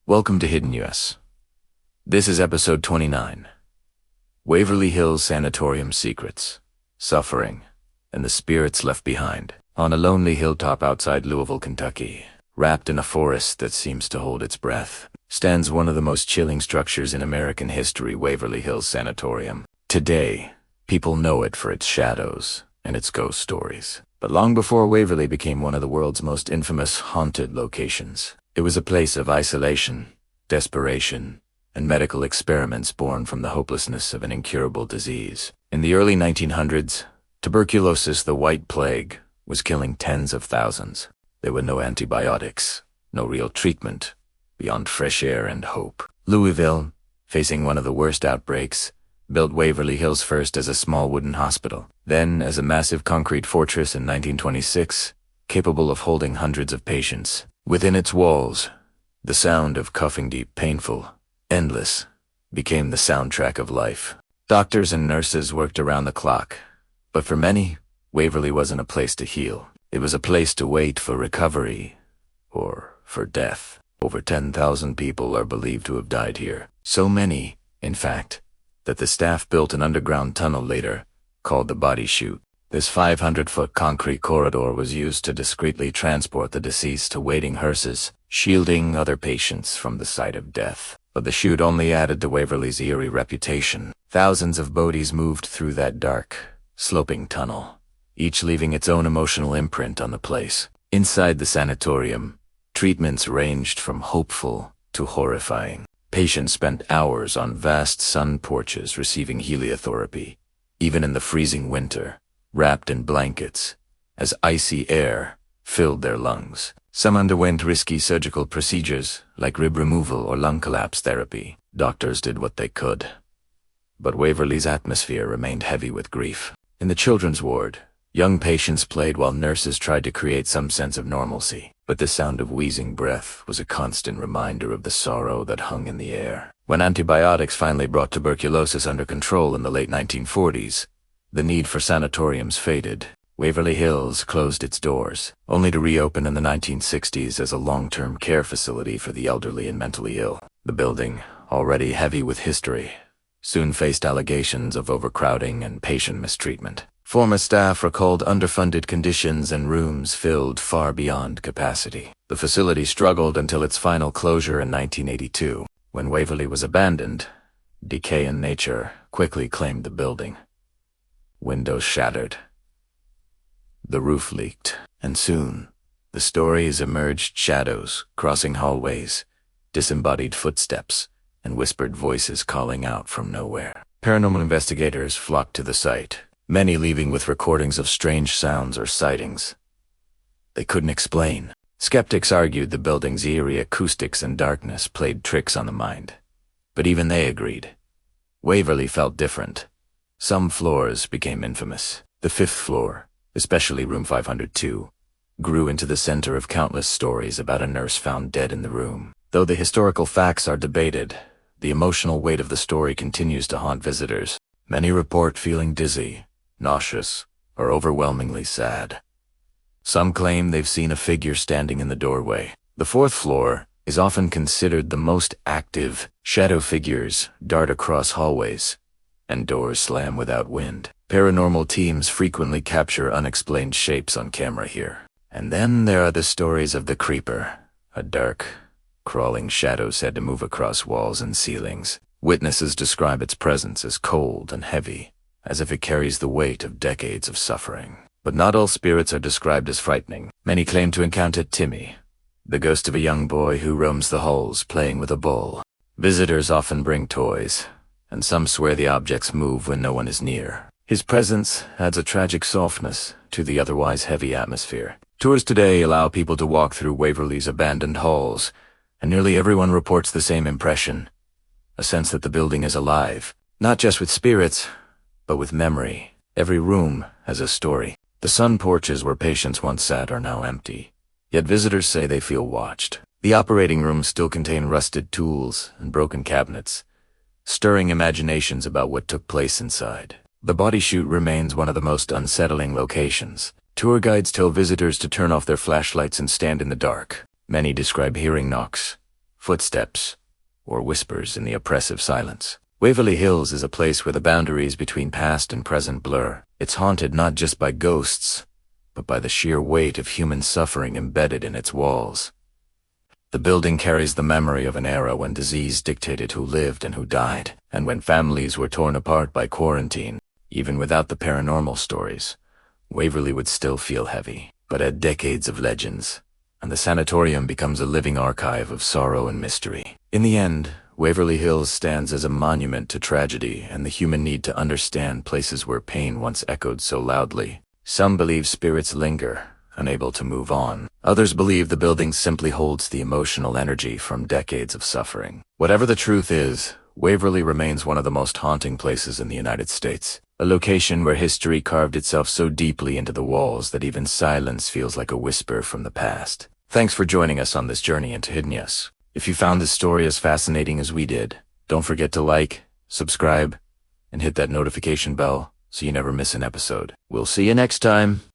Welcome to Hidden US. This is episode 29. Waverly Hills Sanatorium Secrets, Suffering, and the Spirits Left Behind. On a lonely hilltop outside Louisville, Kentucky, wrapped in a forest that seems to hold its breath, stands one of the most chilling structures in American history, Waverly Hills Sanatorium. Today, people know it for its shadows and its ghost stories. But long before Waverly became one of the world's most infamous haunted locations, it was a place of isolation, desperation, and medical experiments born from the hopelessness of an incurable disease. In the early 1900s, tuberculosis, the White Plague, was killing tens of thousands. There were no antibiotics, no real treatment, beyond fresh air and hope. Louisville, facing one of the worst outbreaks, built Waverly Hills first as a small wooden hospital, then as a massive concrete fortress in 1926, capable of holding hundreds of patients. Within its walls, the sound of coughing deep, painful, endless, became the soundtrack of life. Doctors and nurses worked around the clock, but for many, Waverly wasn't a place to heal. It was a place to wait for recovery, or for death. Over 10,000 people are believed to have died here. So many, in fact, that the staff built an underground tunnel later, called the Body Chute. This 500-foot concrete corridor was used to discreetly transport the deceased to waiting hearses, shielding other patients from the sight of death. But the chute only added to Waverly's eerie reputation. Thousands of bodies moved through that dark, sloping tunnel, each leaving its own emotional imprint on the place. Inside the sanatorium, treatments ranged from hopeful to horrifying. Patients spent hours on vast sun porches receiving heliotherapy, even in the freezing winter, wrapped in blankets, as icy air filled their lungs. Some underwent risky surgical procedures, like rib removal or lung collapse therapy. Doctors did what they could. But Waverly's atmosphere remained heavy with grief. In the children's ward, young patients played while nurses tried to create some sense of normalcy. But the sound of wheezing breath was a constant reminder of the sorrow that hung in the air. When antibiotics finally brought tuberculosis under control in the late 1940s, the need for sanatoriums faded. Waverly Hills closed its doors, only to reopen in the 1960s as a long-term care facility for the elderly and mentally ill. The building, already heavy with history, soon faced allegations of overcrowding and patient mistreatment. Former staff recalled underfunded conditions and rooms filled far beyond capacity. The facility struggled until its final closure in 1982. When Waverly was abandoned, decay and nature quickly claimed the building. Windows shattered. The roof leaked, and soon, the stories emerged: shadows crossing hallways, disembodied footsteps, and whispered voices calling out from nowhere. Paranormal investigators flocked to the site, many leaving with recordings of strange sounds or sightings they couldn't explain. Skeptics argued the building's eerie acoustics and darkness played tricks on the mind, but even they agreed. Waverly felt different. Some floors became infamous. The fifth floor, especially room 502, grew into the center of countless stories about a nurse found dead in the room. Though the historical facts are debated, the emotional weight of the story continues to haunt visitors. Many report feeling dizzy, nauseous, or overwhelmingly sad. Some claim they've seen a figure standing in the doorway. The fourth floor is often considered the most active. Shadow figures dart across hallways, and doors slam without wind. Paranormal teams frequently capture unexplained shapes on camera here. And then there are the stories of the Creeper, a dark, crawling shadow said to move across walls and ceilings. Witnesses describe its presence as cold and heavy, as if it carries the weight of decades of suffering. But not all spirits are described as frightening. Many claim to encounter Timmy, the ghost of a young boy who roams the halls playing with a ball. Visitors often bring toys, and some swear the objects move when no one is near. His presence adds a tragic softness to the otherwise heavy atmosphere. Tours today allow people to walk through Waverly's abandoned halls, and nearly everyone reports the same impression: a sense that the building is alive, not just with spirits, but with memory. Every room has a story. The sun porches where patients once sat are now empty, yet visitors say they feel watched. The operating rooms still contain rusted tools and broken cabinets, stirring imaginations about what took place inside. The Body Chute remains one of the most unsettling locations. Tour guides tell visitors to turn off their flashlights and stand in the dark. Many describe hearing knocks, footsteps, or whispers in the oppressive silence. Waverly Hills is a place where the boundaries between past and present blur. It's haunted not just by ghosts, but by the sheer weight of human suffering embedded in its walls. The building carries the memory of an era when disease dictated who lived and who died, and when families were torn apart by quarantine. Even without the paranormal stories, Waverly would still feel heavy. But add decades of legends, and the sanatorium becomes a living archive of sorrow and mystery. In the end, Waverly Hills stands as a monument to tragedy and the human need to understand places where pain once echoed so loudly. Some believe spirits linger, unable to move on. Others believe the building simply holds the emotional energy from decades of suffering. Whatever the truth is, Waverly remains one of the most haunting places in the United States. A location where history carved itself so deeply into the walls that even silence feels like a whisper from the past. Thanks for joining us on this journey into hiddenness. If you found this story as fascinating as we did, don't forget to like, subscribe, and hit that notification bell so you never miss an episode. We'll see you next time.